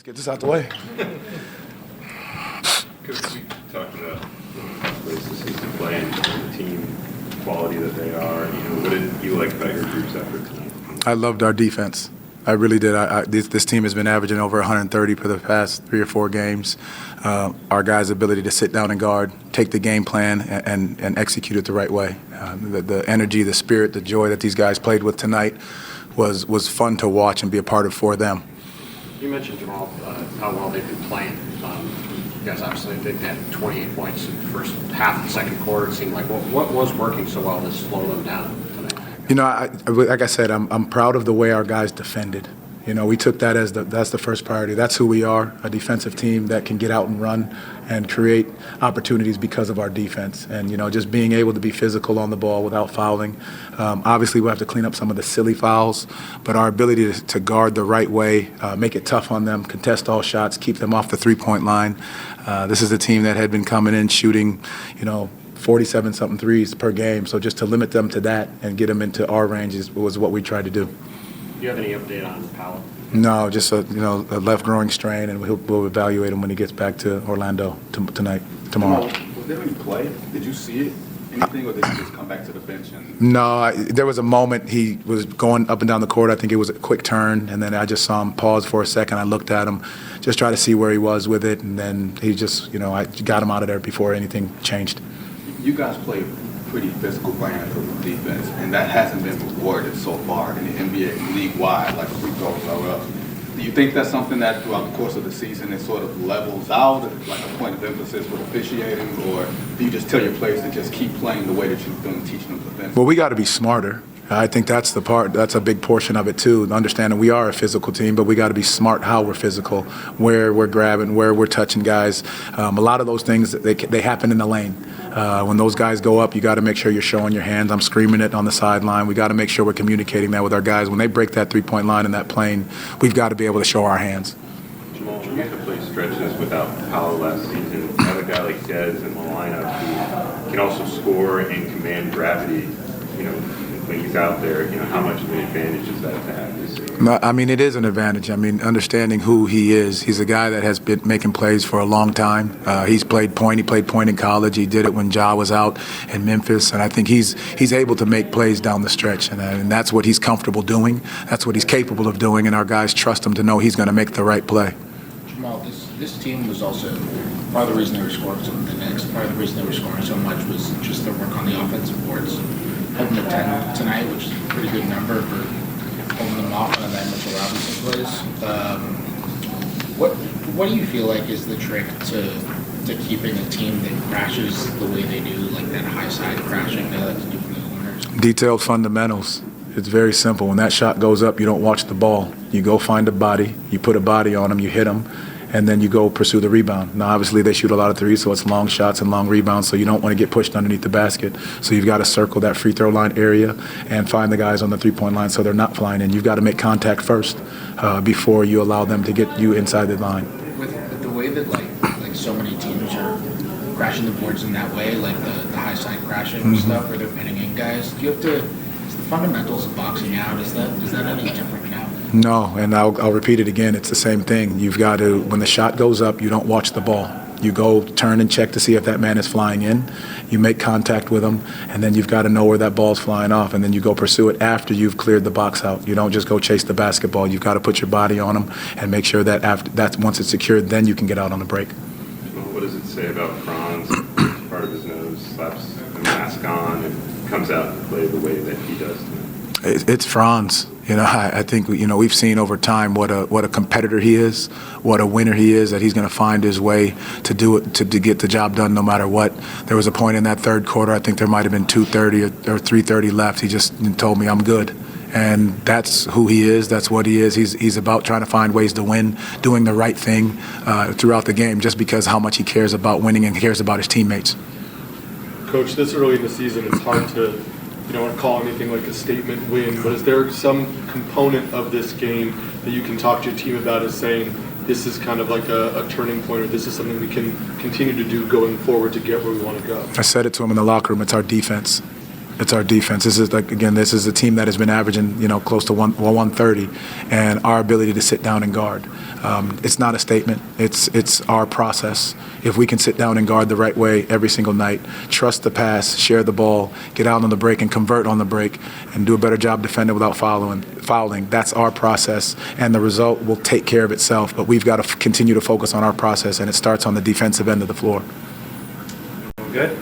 Get this out the way. Coach, we talked about places to play and the team quality that they are. What did you like about your group's effort tonight? I loved our defense. I really did. This team has been averaging over 130 for the past 3 or 4 games. Our guys' ability to sit down and guard, take the game plan, and execute it the right way. The energy, the spirit, the joy that these guys played with tonight was fun to watch and be a part of for them. You mentioned, Jamahl, how well they've been playing. You guys obviously didn't have 28 points in the first half of the second quarter. It seemed like what was working so well to slow them down tonight? Like I said, I'm proud of the way our guys defended. We took that as that's the first priority. That's who we are, a defensive team that can get out and run and create opportunities because of our defense. And, just being able to be physical on the ball without fouling. Obviously, we have to clean up some of the silly fouls, but our ability to guard the right way, make it tough on them, contest all shots, keep them off the three-point line. This is a team that had been coming in shooting, 47-something threes per game. So just to limit them to that and get them into our ranges was what we tried to do. Do you have any update on Powell? No, just a left growing strain, and we'll evaluate him when he gets back to Orlando tomorrow. Was there any play? Did you see it? Anything, or did he just come back to the bench? No, there was a moment he was going up and down the court. I think it was a quick turn, and then I just saw him pause for a second. I looked at him, just try to see where he was with it, and then he just, I got him out of there before anything changed. You guys play pretty physical brand of defense, and that hasn't been rewarded so far in the NBA league-wide, like free throws are up. Do you think that's something that throughout the course of the season it sort of levels out, like a point of emphasis with officiating, or do you just tell your players to just keep playing the way that you've been teaching them defense? Well, we got to be smarter. I think that's a big portion of it too, understanding we are a physical team, but we got to be smart how we're physical, where we're grabbing, where we're touching guys. A lot of those things, they happen in the lane. When those guys go up, you got to make sure you're showing your hands. I'm screaming it on the sideline. We got to make sure we're communicating that with our guys. When they break that three-point line in that plane, we've got to be able to show our hands. Jamahl, you had to play stretches without Powell last season. You have a guy like Dez in the lineup who can also score and command gravity, when he's out there, how much of an advantage is that to have this season? It is an advantage. Understanding who he is. He's a guy that has been making plays for a long time. He's played point. He played point in college. He did it when Ja was out in Memphis. And I think he's able to make plays down the stretch. And that's what he's comfortable doing. That's what he's capable of doing. And our guys trust him to know he's going to make the right play. Jamahl, this team was also part of the reason they were scoring so the Knicks. Part of the reason they were scoring so much was just their work on the offensive boards. Holding to 10 tonight, which is a pretty good number for holding them off on that Mitchell Robinson plays. What do you feel like is the trick to keeping a team that crashes the way they do, like that high side crashing that to do from the corners? Detailed fundamentals. It's very simple. When that shot goes up, you don't watch the ball. You go find a body, you put a body on him, you hit him, and then you go pursue the rebound. Now, obviously, they shoot a lot of threes, so it's long shots and long rebounds, so you don't want to get pushed underneath the basket. So you've got to circle that free throw line area and find the guys on the three-point line so they're not flying in. You've got to make contact first before you allow them to get you inside the line. With the way that like so many teams are crashing the boards in that way, like the high side crashing stuff where they're pinning in guys, do you have to, is the fundamentals of boxing out, is that any different now? No, and I'll repeat it again. It's the same thing. You've got to, when the shot goes up, you don't watch the ball. You go turn and check to see if that man is flying in. You make contact with him, and then you've got to know where that ball's flying off, and then you go pursue it after you've cleared the box out. You don't just go chase the basketball. You've got to put your body on him and make sure that once it's secured, then you can get out on the break. Well, what does it say about Franz? Part of his nose, slaps the mask on, and comes out and play the way that he does tonight. It's Franz. I think we've seen over time what a competitor he is, what a winner he is. That he's going to find his way to do it, to get the job done no matter what. There was a point in that third quarter, I think there might have been 2:30 or 3:30 left. He just told me, "I'm good," and that's who he is. That's what he is. He's about trying to find ways to win, doing the right thing throughout the game, just because how much he cares about winning and cares about his teammates. Coach, this early in the season, it's hard to. You don't want to call anything like a statement win, but is there some component of this game that you can talk to your team about as saying this is kind of like a turning point, or this is something we can continue to do going forward to get where we want to go? I said it to him in the locker room. It's our defense. It's our defense. This is a team that has been averaging, close to 130, and our ability to sit down and guard. It's not a statement. It's our process. If we can sit down and guard the right way every single night, trust the pass, share the ball, get out on the break and convert on the break, and do a better job defending without fouling, that's our process, and the result will take care of itself. But we've got to continue to focus on our process, and it starts on the defensive end of the floor. Good.